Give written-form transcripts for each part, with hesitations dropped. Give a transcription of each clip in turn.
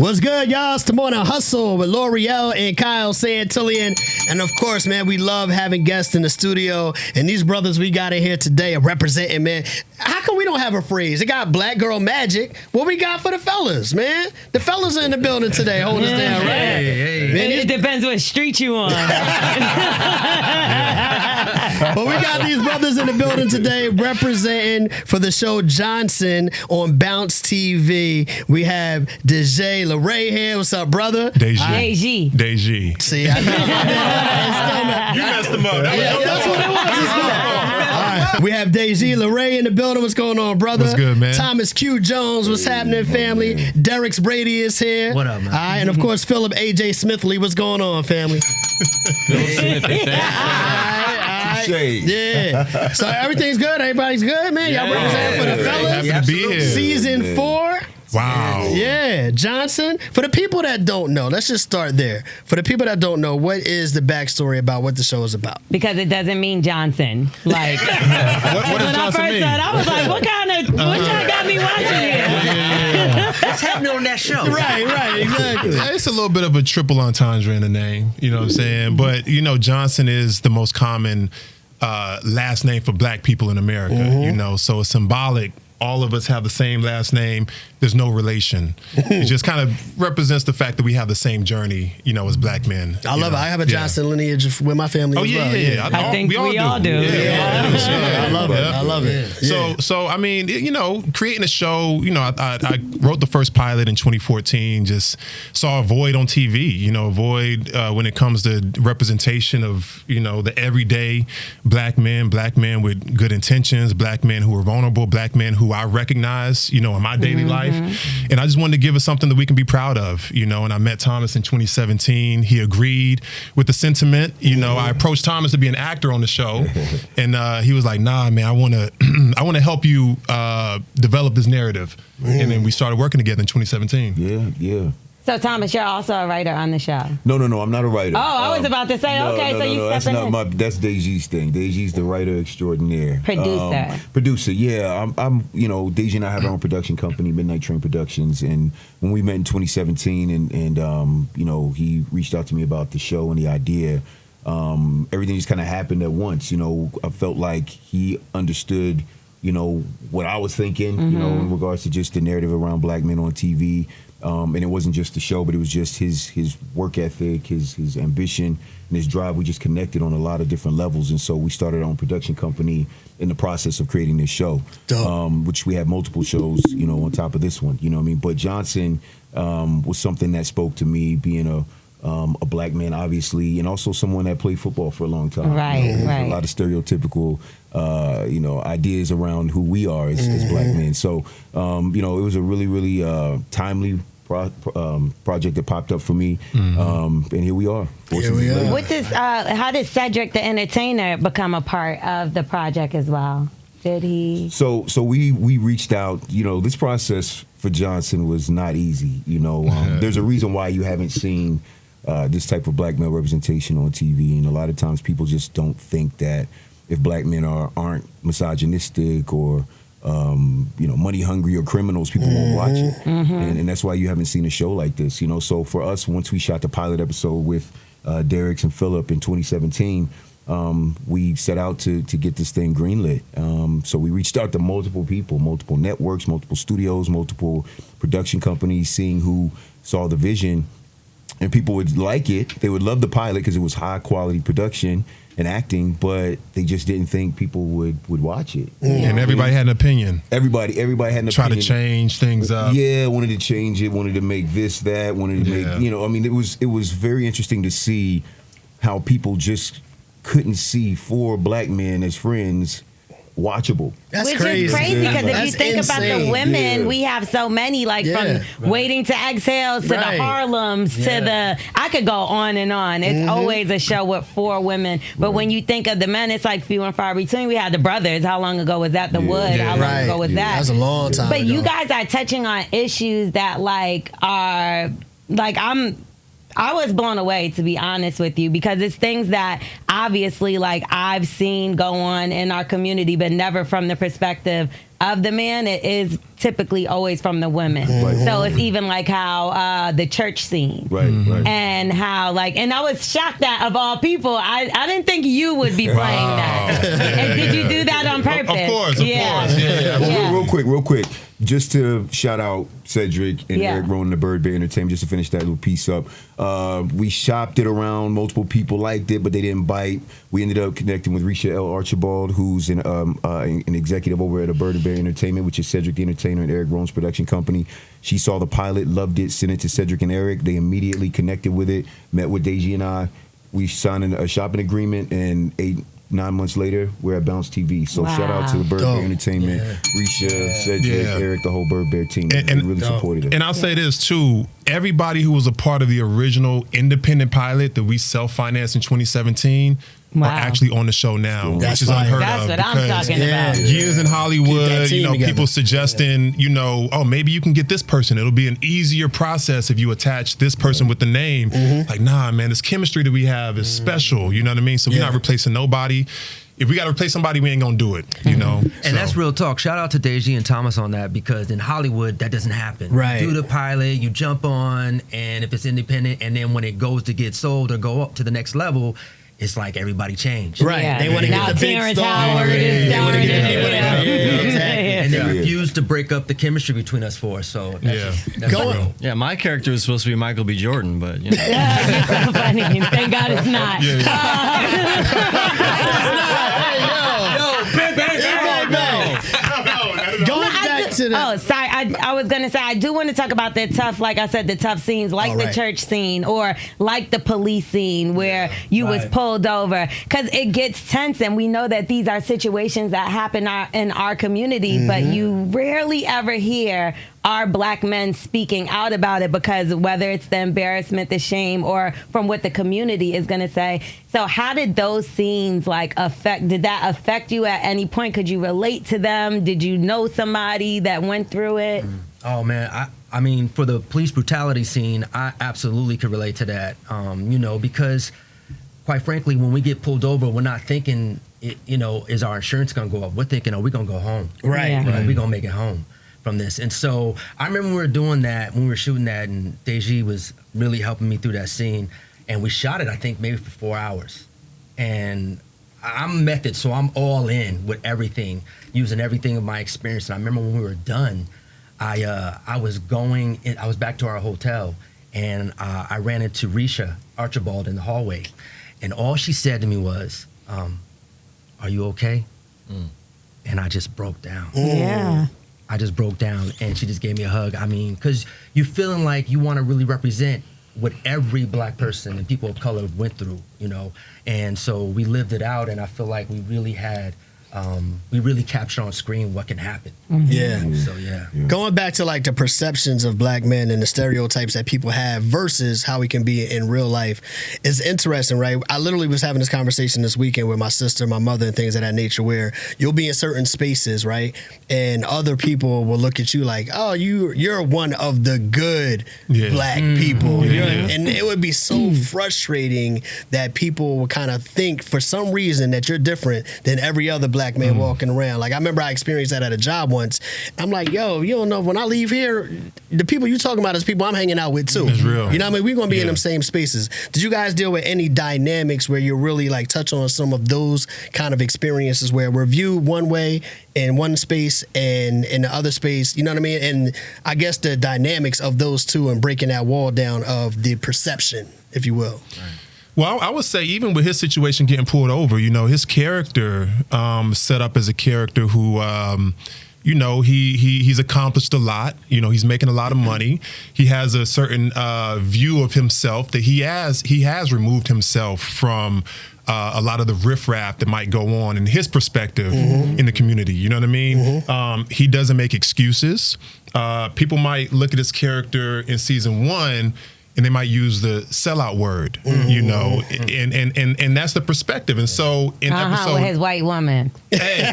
What's good, y'all? It's the Morning Hustle with L'Oreal and Kyle Santillian. And of course, man, we love having guests in the studio. And these brothers we got in here today are representing, man. How come we don't have a phrase? They got Black Girl Magic. What we got for the fellas, man? The fellas are in the building today holding us down, right? Hey. Man, it depends what street you on. But we got these brothers in the building today representing for the show Johnson on Bounce TV. We have DJ LeRae here. What's up, brother? Deji. See, I know. You messed them up. That's what it was. All right. We have Deji LeRae in the building. What's going on, brother? What's good, man? Thomas Q. Jones. What's happening, family? Derek's Brady is here. What up, man? All right, and of course, Philip A.J. Smithley. What's going on, family? Yeah. So everything's good. Everybody's good, man. Y'all representing for the fellas. Happy to be here. Season 4. Wow. Yeah, Johnson. For the people that don't know, let's just start there. For the people that don't know, what is the backstory about what the show is about? Because it doesn't mean Johnson. Like, what when does I Johnson first mean? said, I was like, what y'all got me watching here? What's happening on that show? Right, exactly. It's a little bit of a triple entendre in the name, you know what I'm saying? But, you know, Johnson is the most common last name for black people in America, you know, so it's symbolic. All of us have the same last name. There's no relation. It just kind of represents the fact that we have the same journey, you know, as black men. I love it. I have a Johnson lineage with my family as well. Yeah. I think we all do. I love it. I love it. So I mean, you know, creating a show, you know, I wrote the first pilot in 2014, just saw a void on TV, you know, a void when it comes to representation of, you know, the everyday black men with good intentions, black men who are vulnerable, black men who I recognize, you know, in my daily life. And I just wanted to give us something that we can be proud of, you know, and I met Thomas in 2017. He agreed with the sentiment. You know, I approached Thomas to be an actor on the show, and he was like, nah, man, I want to help you develop this narrative. And then we started working together in 2017. Yeah. So, Thomas, you're also a writer on the show. No, I'm not a writer. Oh, I was about to say, That's Deji's thing. Deji's the writer extraordinaire. Producer, yeah. I'm you know, Deji and I have our own production company, Midnight Train Productions, and when we met in 2017 and you know, he reached out to me about the show and the idea, everything just kind of happened at once. You know, I felt like he understood, you know, what I was thinking, you know, in regards to just the narrative around black men on TV. And it wasn't just the show, but it was just his work ethic, his ambition, and his drive. We just connected on a lot of different levels. And so we started our own production company in the process of creating this show, which we have multiple shows, you know, on top of this one, you know what I mean? But Johnson was something that spoke to me, being a black man, obviously, and also someone that played football for a long time. Right. A lot of stereotypical, you know, ideas around who we are as black men. So, you know, it was a really, really timely project that popped up for me, and here we are. What does how did Cedric the Entertainer become a part of the project as well? Did he? So we reached out. You know, this process for Johnson was not easy. You know, there's a reason why you haven't seen this type of black male representation on TV, and a lot of times people just don't think that if black men aren't misogynistic or you know, money hungry or criminals, people won't watch it. And that's why you haven't seen a show like this, you know. So for us, once we shot the pilot episode with Derek and Philip in 2017, we set out to get this thing greenlit. So we reached out to multiple people, multiple networks, multiple studios, multiple production companies, seeing who saw the vision. And people would like it. They would love the pilot because it was high quality production and acting, but they just didn't think people would watch it. And everybody had an opinion. Everybody had an opinion. Try to change things up. Yeah, wanted to change it, wanted to make this, that, wanted to make, you know, I mean, it was very interesting to see how people just couldn't see 4 black men as friends watchable. That's Which crazy. is crazy because if you think about insane. the women, we have so many, like from Waiting to Exhale to the Harlems to the, I could go on and on. It's always a show with 4 women. But when you think of the men, it's like few and far between. We had the brothers. How long ago was that? The Wood. How long ago was that? That's a long time But ago. you guys are touching on issues that like are, like I was blown away, to be honest with you, because it's things that obviously like I've seen go on in our community, but never from the perspective of the man. It is typically always from the women. So it's even like how the church scene. Right. And how like, and I was shocked that of all people, I didn't think you would be playing that. And did you do that on purpose? Of course. Yeah. Real quick. Just to shout out Cedric and Eric Rowan, the Bird Bear Entertainment, just to finish that little piece up. We shopped it around. Multiple people liked it, but they didn't bite. We ended up connecting with Risha L. Archibald, who's an executive over at a Bird Bear Entertainment, which is Cedric the Entertainer and Eric Rowan's production company. She saw the pilot, loved it, sent it to Cedric and Eric. They immediately connected with it, met with Deji and I. We signed a shopping agreement, and 9 months later, we're at Bounce TV. So shout out to the Bird Bear Entertainment, Risha, Cedric, Eric, the whole Bird Bear team. And really supported it. And I'll say this too: everybody who was a part of the original independent pilot that we self-financed in 2017 are actually on the show now, which is unheard of. That's what I'm talking about. Years in Hollywood, together. people suggesting, maybe you can get this person. It'll be an easier process if you attach this person with the name. Like, nah, man, this chemistry that we have is special. You know what I mean? So we're not replacing nobody. If we got to replace somebody, we ain't gonna do it. And that's real talk. Shout out to Deji and Thomas on that, because in Hollywood that doesn't happen. Right. You do the pilot, you jump on, and if it's independent, and then when it goes to get sold or go up to the next level, it's like everybody changed. Right. Yeah. They want to Now get the big Terrence star. Howard is starring in it. Exactly. And they refused to break up the chemistry between us four. So that's real. Yeah, my character is supposed to be Michael B. Jordan, but It's so funny. Thank God it's not. Going back to the. Oh, sorry. I was going to say, I do want to talk about the tough, like I said, the tough scenes, like the church scene or like the police scene where you was pulled over. Because it gets tense, and we know that these are situations that happen in our community, but you rarely ever hear our black men speaking out about it, because whether it's the embarrassment, the shame, or from what the community is going to say. So how did those scenes did that affect you at any point? Could you relate to them? Did you know somebody that went through it? Oh man, I mean, for the police brutality scene, I absolutely could relate to that. Because quite frankly, when we get pulled over, we're not thinking, is our insurance gonna go up? We're thinking, are we gonna go home? Right. We're gonna make it home from this. And so I remember when we were doing that, when we were shooting that, and Deji was really helping me through that scene. And we shot it, I think, maybe for 4 hours. And I'm method, so I'm all in with everything, using everything of my experience. And I remember when we were done, I was back to our hotel, and I ran into Risha Archibald in the hallway. And all she said to me was, are you okay? And I just broke down. Yeah. I just broke down, and she just gave me a hug. I mean, because you're feeling like you want to really represent what every black person and people of color went through, and so we lived it out, and I feel like we really had, we really captured on screen what can happen. So Going back to like the perceptions of black men and the stereotypes that people have versus how we can be in real life is interesting, right? I literally was having this conversation this weekend with my sister, my mother, and things of that nature, where you'll be in certain spaces, right? And other people will look at you like, oh, you're one of the good black people. And it would be so frustrating that people would kind of think for some reason that you're different than every other black man walking around. Like I remember I experienced that at a job once. I'm like, yo, you don't know, when I leave here, the people you talking about is people I'm hanging out with too. It's real. You know what I mean? We're going to be in them same spaces. Did you guys deal with any dynamics where you really like touch on some of those kind of experiences where we're viewed one way in one space and in the other space, you know what I mean? And I guess the dynamics of those two and breaking that wall down of the perception, if you will. Right. Well, I would say even with his situation getting pulled over, his character set up as a character who, he's accomplished a lot. He's making a lot of money. He has a certain view of himself that he has removed himself from a lot of the riffraff that might go on in his perspective in the community. You know what I mean? He doesn't make excuses. People might look at his character in season 1 and they might use the sellout word, you know, and that's the perspective. And so in episode, with his white woman. hey,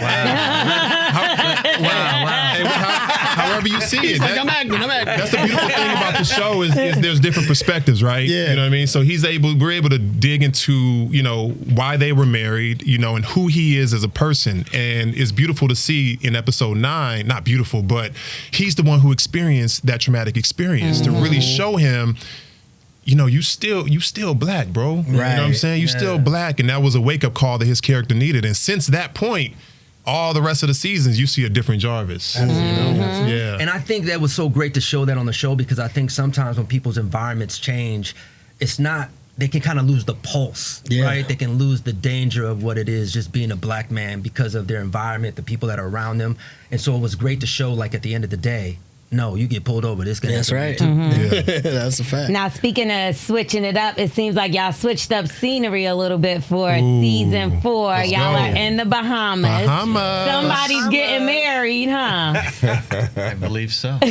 however you see it, Like, I'm acting. that's the beautiful thing about the show is there's different perspectives, right? Yeah. You know what I mean? So we're able to dig into, you know, why they were married, you know, and who he is as a person. And it's beautiful to see in episode 9, not beautiful, but he's the one who experienced that traumatic experience to really show him, you know, you still black, bro. You know what I'm saying? You still black. And that was a wake-up call that his character needed. And since that point, all the rest of the seasons, you see a different Jarvis. You know? Yeah. And I think that was so great to show that on the show, because I think sometimes when people's environments change, it's not, they can kind of lose the pulse, right? They can lose the danger of what it is just being a black man because of their environment, the people that are around them. And so it was great to show, like, at the end of the day, no, you get pulled over. This That's right. That's a fact. Now, speaking of switching it up, it seems like y'all switched up scenery a little bit for season 4. Y'all are in the Bahamas. Somebody's getting married, huh? I believe so. So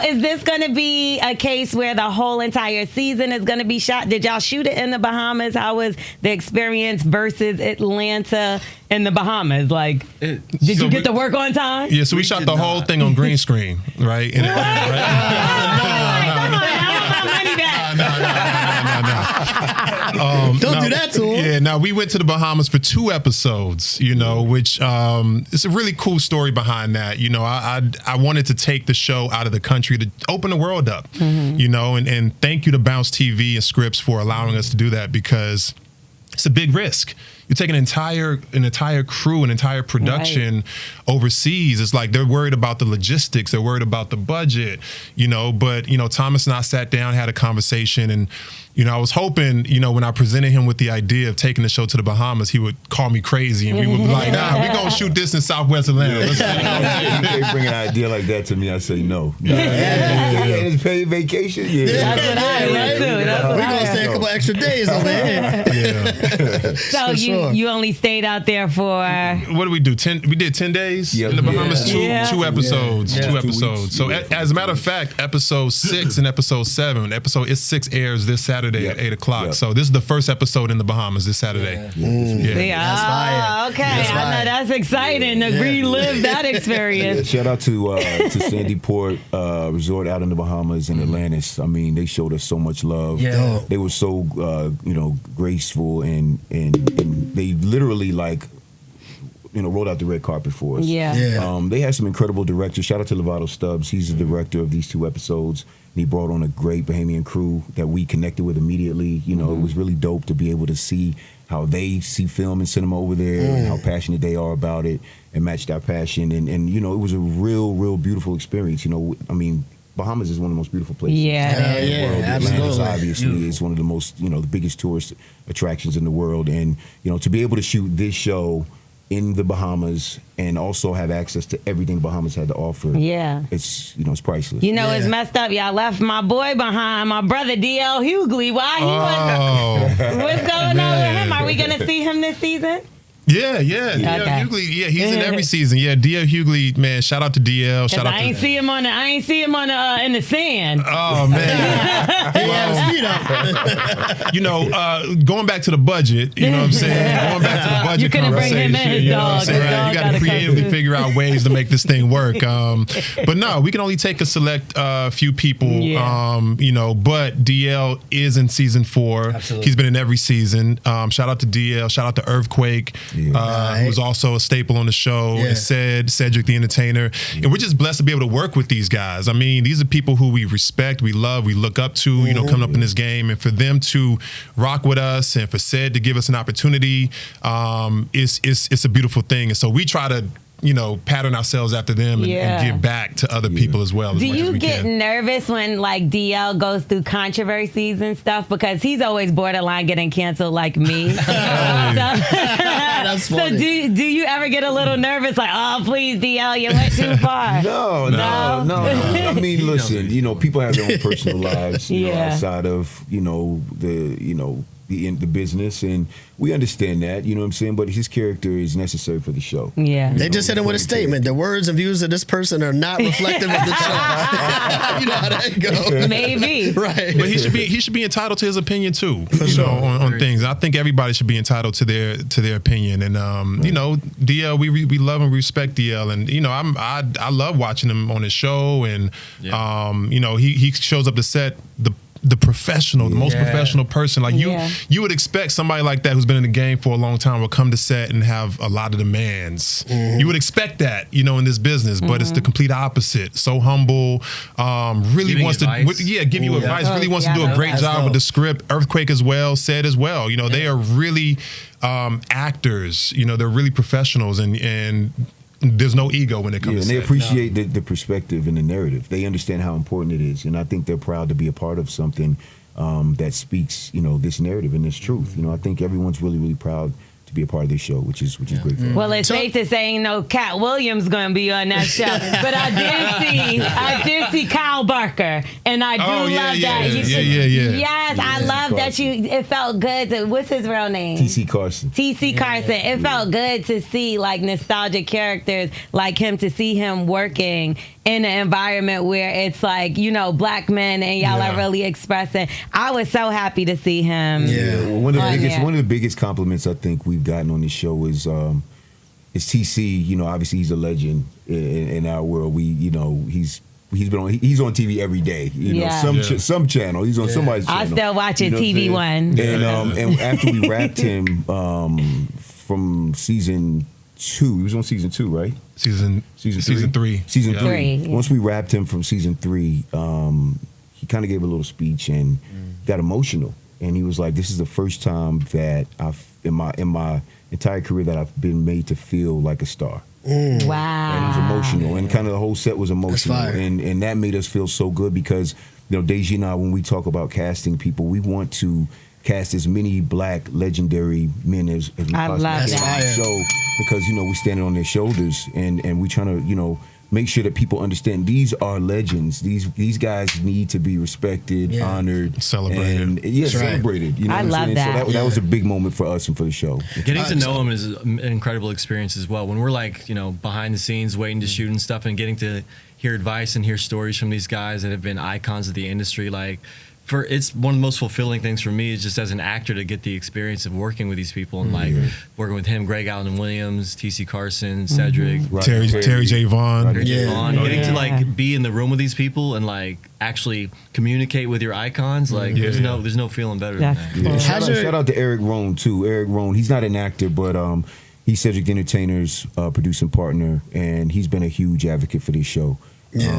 is this going to be a case where the whole entire season is going to be shot? Did y'all shoot it in the Bahamas? How was the experience versus Atlanta in the Bahamas? Like, did you get to work on time? Yeah, so we shot the whole thing on green screen, right? And Don't do that to him. Yeah, now we went to the Bahamas for 2 episodes, you know, which it's a really cool story behind that. You know, I wanted to take the show out of the country to open the world up, you know, and thank you to Bounce TV and Scripps for allowing us to do that, because it's a big risk. You take an entire crew, an entire production overseas. It's like they're worried about the logistics, they're worried about the budget, you know. But you know, Thomas and I sat down, had a conversation, and you know, I was hoping, you know, when I presented him with the idea of taking the show to the Bahamas, he would call me crazy, and we would be like, "Nah, we're gonna shoot this in Southwest Atlanta." If they bring an idea like that to me, I say no. It's paid vacation. That's what I would too. We're gonna stay a couple extra days over here. So you only stayed out there for what did we do? We did 10 days in the Bahamas. Two episodes. 2 episodes. So as a matter of fact, episode 6 and episode 7. Episode 6 airs this Saturday at 8:00. So this is the first episode in the Bahamas this Saturday. That's fire. Okay, I know that's exciting to relive that experience. Shout out to Sandy Port Resort out in the Bahamas and Atlantis. I mean, they showed us so much love. Yeah. They were so you know, graceful and they literally, like, you know, rolled out the red carpet for us. They had some incredible directors. Shout out to Lovato Stubbs. He's the director of these 2 episodes. He brought on a great Bahamian crew that we connected with immediately. You know, it was really dope to be able to see how they see film and cinema over there and how passionate they are about it, and matched our passion. And you know, it was a real beautiful experience. You know, I mean, Bahamas is one of the most beautiful places in the world. Atlanta's obviously is one of the most, you know, the biggest tourist attractions in the world. And, you know, to be able to shoot this show in the Bahamas and also have access to everything Bahamas had to offer. It's, you know, it's priceless. You know, it's messed up. Y'all left my boy behind, my brother D.L. Hughley. Why he wasn't? What's going on with him? Are we going to see him this season? Yeah. DL Hughley, he's in every season. Yeah, DL Hughley, man, shout out to DL. Shout out I ain't see him on the in the sand. Oh man. You know, going back to the budget, you know what I'm saying? Going back to the budget you couldn't bring him in, his you know dog. what I'm saying? Right? You got to creatively figure out ways to make this thing work. But no, we can only take a select few people. You know, but DL is in season 4. Absolutely. He's been in every season. Shout out to DL. Shout out to Earthquake. Who's also a staple on the show, and Cedric the Entertainer. And we're just blessed to be able to work with these guys. I mean, these are people who we respect, we love, we look up to, you know, coming up in this game. And for them to rock with us and for Ced to give us an opportunity, it's a beautiful thing. And so we try to, you know, pattern ourselves after them and give back to other people as well. Do you get nervous when, like, DL goes through controversies and stuff? Because he's always borderline getting canceled like me. That's funny. So do you ever get a little nervous, like, oh, please, DL, you went too far? No. I mean, listen, you know, people have their own personal lives, you know, outside of, you know, the, you know, the business, and we understand that, you know what I'm saying? But his character is necessary for the show. Yeah. They just hit him with a statement. The words and views of this person are not reflective of the show. You know how that goes. Maybe. Right. But he should be entitled to his opinion too, you know, on things. I think everybody should be entitled to their opinion. And you know, DL, we love and respect DL, and you know, I love watching him on his show, and you know, he shows up to set the professional, the most professional person. Like you would expect somebody like that who's been in the game for a long time will come to set and have a lot of demands. You would expect that, you know, in this business, but it's the complete opposite. So humble, really Giving wants advice. to give you advice, really wants to do a great That's job dope. with the script. Earthquake as well, said as well. You know, they are really actors, you know, they're really professionals, and there's no ego when it comes Yeah, and to they set. appreciate the perspective and the narrative. They understand how important it is, and I think they're proud to be a part of something that speaks, you know, this narrative and this truth. You know, I think everyone's really, really proud to be a part of this show, which is great for us. Well, it's safe to say, ain't no Cat Williams going to be on that show, but I did see Kyle Barker, and I do love that. Yes, I love that it felt good. What's his real name? T.C. Carson. T.C. Carson. It felt good to see like nostalgic characters like him, to see him working in an environment where it's like, you know, black men and y'all are really expressing. I was so happy to see him. Yeah, well, one of the biggest compliments I think we've gotten on this show is TC. You know, obviously he's a legend in our world. He's on TV every day. You know, some channel. He's on somebody's channel. I still watch it, you know TV One. And after we wrapped him from season 2, he was on season 2, right? Season 3. Season Yeah. 3. Yeah. Once we wrapped him from season 3, he kind of gave a little speech and got emotional. And he was like, "This is the first time that in my entire career that I've been made to feel like a star." Wow. And it was emotional, and kind of the whole set was emotional, fire. and that made us feel so good because, you know, Deji and I, when we talk about casting people, we want to cast as many black legendary men as we I possibly love can that. on the show, because, you know, we're standing on their shoulders, and we trying to, you know, make sure that people understand these are legends. These guys need to be respected, honored, Celebrated. and celebrated. You know I what I'm love saying? that. So that was a big moment for us and for the show. Getting to know him is an incredible experience as well. When we're like, you know, behind the scenes waiting to shoot and stuff, and getting to hear advice and hear stories from these guys that have been icons of the industry, like, it's one of the most fulfilling things for me is just as an actor to get the experience of working with these people and like working with him, Greg Allen Williams, T.C. Carson, Cedric, Terry J. Vaughn. getting to like be in the room with these people and like actually communicate with your icons. Like there's no feeling better than That's that. cool. Shout out to Eric Rohn too. Eric Rohn, he's not an actor, but he's Cedric the Entertainer's producing partner, and he's been a huge advocate for this show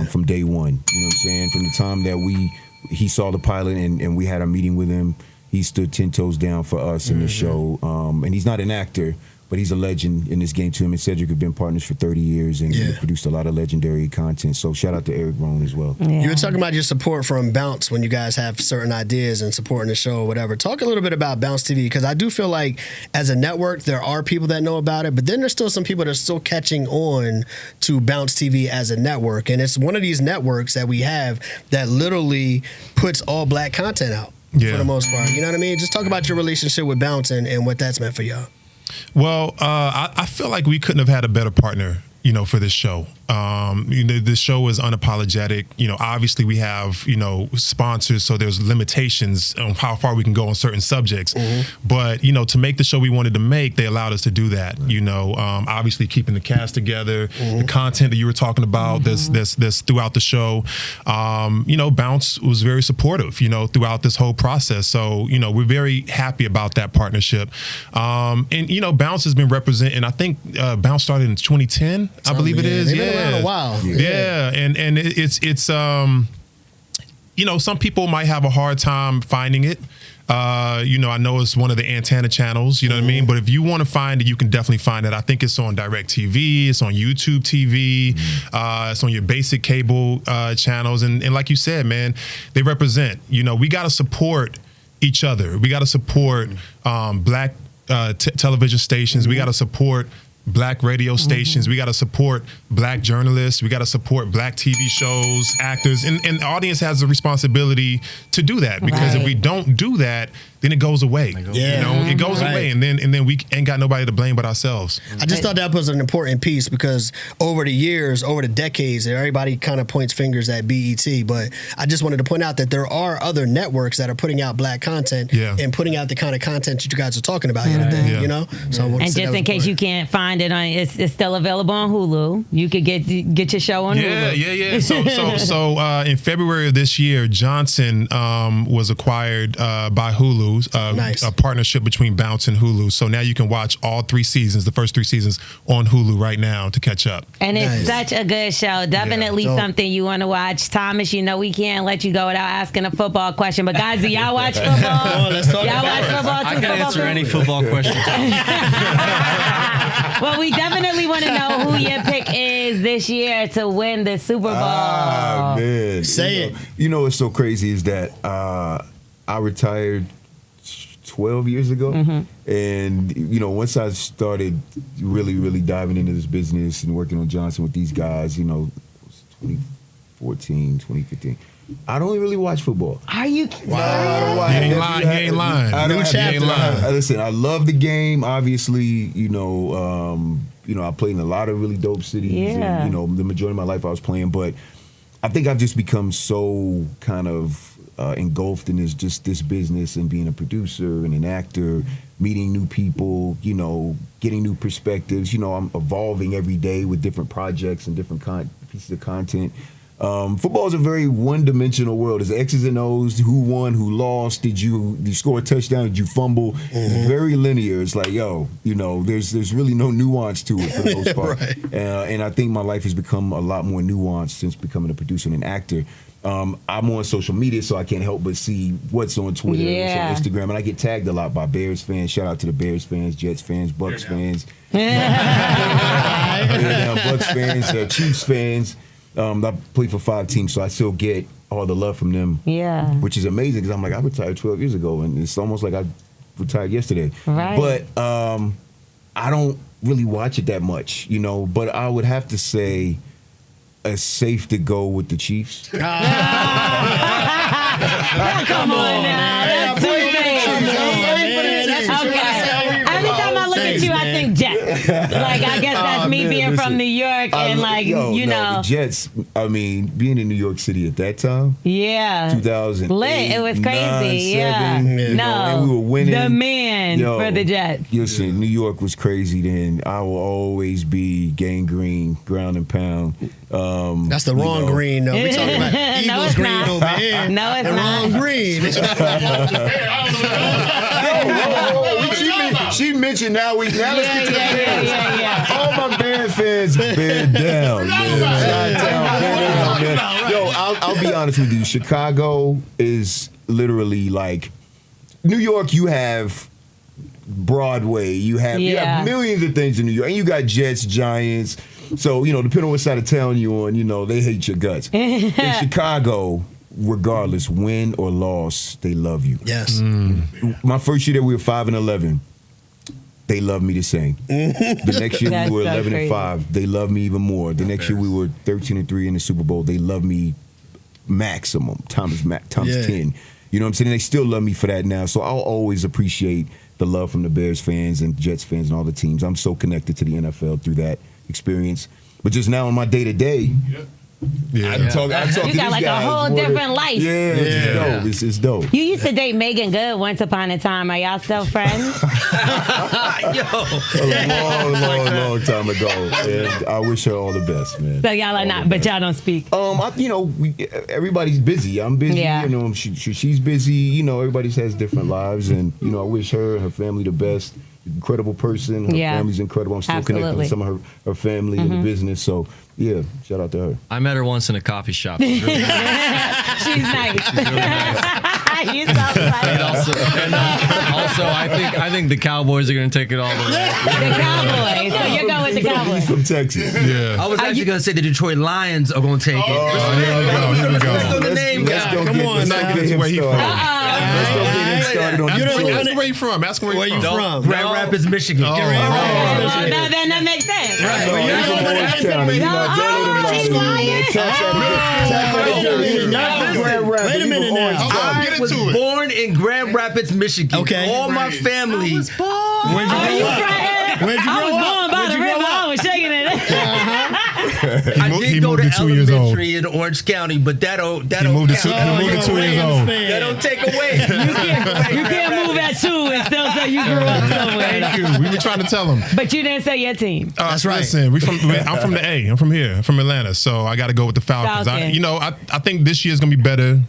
from day one. You know what I'm saying? From the time that he saw the pilot and we had a meeting with him, he stood 10 toes down for us in the show. And he's not an actor, but he's a legend in this game too. Him and Cedric have been partners for 30 years and have produced a lot of legendary content. So shout out to Eric Rohn as well. Yeah. You were talking about your support from Bounce when you guys have certain ideas and supporting the show or whatever. Talk a little bit about Bounce TV, because I do feel like as a network, there are people that know about it, but then there's still some people that are still catching on to Bounce TV as a network. And it's one of these networks that we have that literally puts all black content out for the most part. You know what I mean? Just talk about your relationship with Bounce and what that's meant for y'all. Well, I feel like we couldn't have had a better partner, you know, for this show. You know, this show is unapologetic. You know, obviously we have, you know, sponsors, so there's limitations on how far we can go on certain subjects. But, you know, to make the show we wanted to make, they allowed us to do that. You know, obviously keeping the cast together, the content that you were talking about that's throughout the show. You know, Bounce was very supportive, you know, throughout this whole process. So, you know, we're very happy about that partnership. And, you know, Bounce has been representing, I think Bounce started in 2010, I believe it is. They've been around a while. Yeah, and it's you know, some people might have a hard time finding it. You know, I know it's one of the antenna channels, you know what I mean? But if you want to find it, you can definitely find it. I think it's on DirecTV, it's on YouTube TV, it's on your basic cable channels. And like you said, man, they represent, you know, we got to support each other. We got to support black television stations. We got to support black radio stations. We got to support black journalists. We got to support black TV shows, actors, and the audience has a responsibility to do that, because if we don't do that, then it goes away. It goes away, and then we ain't got nobody to blame but ourselves. I just thought that was an important piece, because over the years, over the decades, everybody kind of points fingers at BET, but I just wanted to point out that there are other networks that are putting out black content and putting out the kind of content that you guys are talking about here today. You know, so and just in case you can't find it on, it's still available on Hulu. You could get your show on Hulu. So in February of this year, Johnson was acquired by Hulu. A partnership between Bounce and Hulu. So now you can watch all 3 seasons, the first 3 seasons, on Hulu right now to catch up. And it's such a good show. Definitely something you want to watch. Thomas, you know we can't let you go without asking a football question. But guys, do y'all watch football? Let's talk y'all about watch football too? I can answer any football question. Well, we definitely want to know who your pick is this year to win the Super Bowl. Man. Say it. You know what's so crazy is that I retired 12 years ago. And, once I started really diving into this business and working on Johnson with these guys, it was 2014, 2015. I don't really watch football. Are you? Wow. He ain't lying. New chapter. Listen, I love the game. Obviously, I played in a lot of really dope cities. Yeah. And, the majority of my life I was playing. But I think I've just become so kind of engulfed in this business and being a producer and an actor, meeting new people, getting new perspectives. I'm evolving every day with different projects and different pieces of content. Football is a very one-dimensional world. It's X's and O's, who won, who lost, did you score a touchdown, did you fumble? It's very linear. It's like, there's really no nuance to it for the most part. And I think my life has become a lot more nuanced since becoming a producer and an actor. I'm on social media, so I can't help but see what's on Twitter, what's on Instagram, and I get tagged a lot by Bears fans. Shout out to the Bears fans, Jets fans, Bucks fans, Bucks fans, Chiefs fans. I play for 5 teams, so I still get all the love from them. Yeah, which is amazing, because I'm like, I retired 12 years ago, and it's almost like I retired yesterday. Right. But I don't really watch it that much, But I would have to say, it's safe to go with the Chiefs. Come on now. That's too safe. Okay. Every time I look at you, I think Jets. Like, I guess that's me being from New York and the Jets, being in New York City at that time. Yeah. 2008. Lit. It was crazy. 9, 7, and we were winning. The man for the Jets. Listen, New York was crazy then. I will always be gangrene, ground and pound. That's the wrong green, though. We're talking about Eagles green over here. No, it's not. Wrong green. She mentioned now let's get to the Bears. All my Bears fans, bear down, man. Yo, I'll be honest with you. Chicago is literally like New York. You have Broadway. You have millions of things in New York, and you got Jets, Giants. So, depending on what side of town you're on, they hate your guts. In Chicago, regardless, win or loss, they love you. Yes. My first year there, we were 5-11. They loved me the same. The next year we were 11-5. They loved me even more. The next year we were 13-3 in the Super Bowl. They loved me maximum times 10. You know what I'm saying? They still love me for that now. So I'll always appreciate the love from the Bears fans and Jets fans and all the teams. I'm so connected to the NFL through that experience. But just now in my day-to-day, I talk you got like a whole different life. Yeah, it's dope. It's dope. You used to date Megan Good once upon a time. Are y'all still friends? A long time ago. And I wish her all the best, man. So y'all are not, but y'all don't speak. Everybody's busy. I'm busy. Yeah. She's busy. Everybody has different lives, and I wish her and her family the best. Incredible person. Her family's incredible. I'm still connected with some of her family in the business. So, shout out to her. I met her once in a coffee shop. Really nice. She's nice. She's really nice. You sound like also, I think the Cowboys are going to take it all the way. The Cowboys. So you're going with the Cowboys. He's from Texas. I was actually going to say the Detroit Lions are going to take it. Here we go. What's the name, guy? Come on, let's not get him started. Let's go get him started on You the don't show. Ask him where you from. Ask him Where where you you from. from? Grand Rapids, Michigan. Oh. Well, then that makes sense. Right. No, Well, he's you from know what Morristown. He's not he's lying. Wait a minute now. Get I into was it. born in Grand Rapids, Michigan. Okay. All my Right. family. Where'd you Are you grow up? right? Where'd you I grow was up? born by Where'd the you grow river. up? I was shaking it. I He did go moved to at 2 years old. elementary in Orange County, but that don't He moved at count. 2 years old. That don't take away. You can't move at 2 and still say you grew up somewhere. Thank you. We were trying to tell him. But you didn't say your team. That's right. Listen, I'm from the A. I'm from here. I'm from Atlanta. So I got to go with the Falcons. Falcons. I think this year's gonna be better.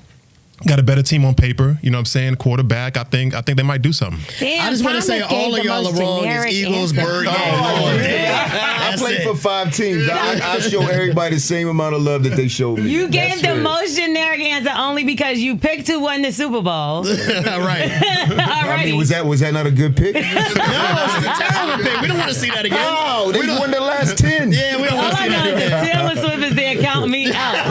Got a better team on paper. You know what I'm saying? Quarterback. I think they might do something. Damn, I just want to say Thomas all gave of the y'all are most wrong. It's generic Eagles, answer. Bird. I That's played it. for 5 teams. I show everybody the same amount of love that they showed me. You That's gave the fair. most generic answer only because you picked who won the Super Bowl. All Right. I mean, was that not a good pick? No, it's a terrible pick. We don't want to see that again. Oh, they won the last 10. Yeah, we don't All want to I see know that is again. that Taylor Swift is there, count me out.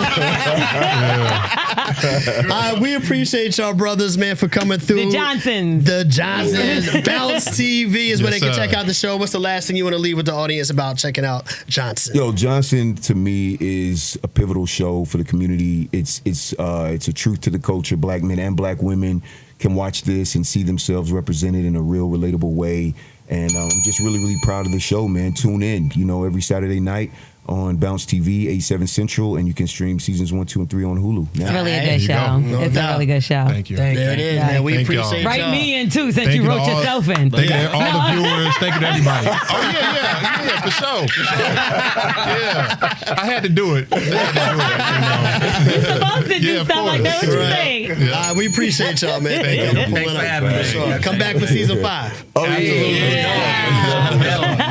We appreciate y'all brothers, man, for coming through. The Johnsons. The Johnsons. Bounce TV is where they Yes, can sir. check out the show. What's the last thing you want to leave with the audience about checking out Johnson? Yo, Johnson to me is a pivotal show for the community. It's a truth to the culture. Black men and black women can watch this and see themselves represented in a real, relatable way. And I'm just really, really proud of the show, man. Tune in, every Saturday night on Bounce TV, 8/7 Central, and you can stream seasons 1, 2, and 3 on Hulu. It's Now. really a There good you show. go. No It's doubt. a really good show. Thank you. There it is, man. We Thank y'all. appreciate Write y'all. me in too, since Thank you you to wrote all- yourself in. Thank you to all the viewers. Thank you to everybody. Oh yeah, for sure. Yeah, I had to do it. You're supposed to do Yeah, of stuff like that. What course. you Right. think? We appreciate y'all, man. Thank you for Thanks pulling for up. having me. Sure. Come back for season 5. Oh, yeah.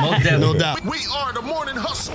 Most definitely. No doubt. We are the morning hustle.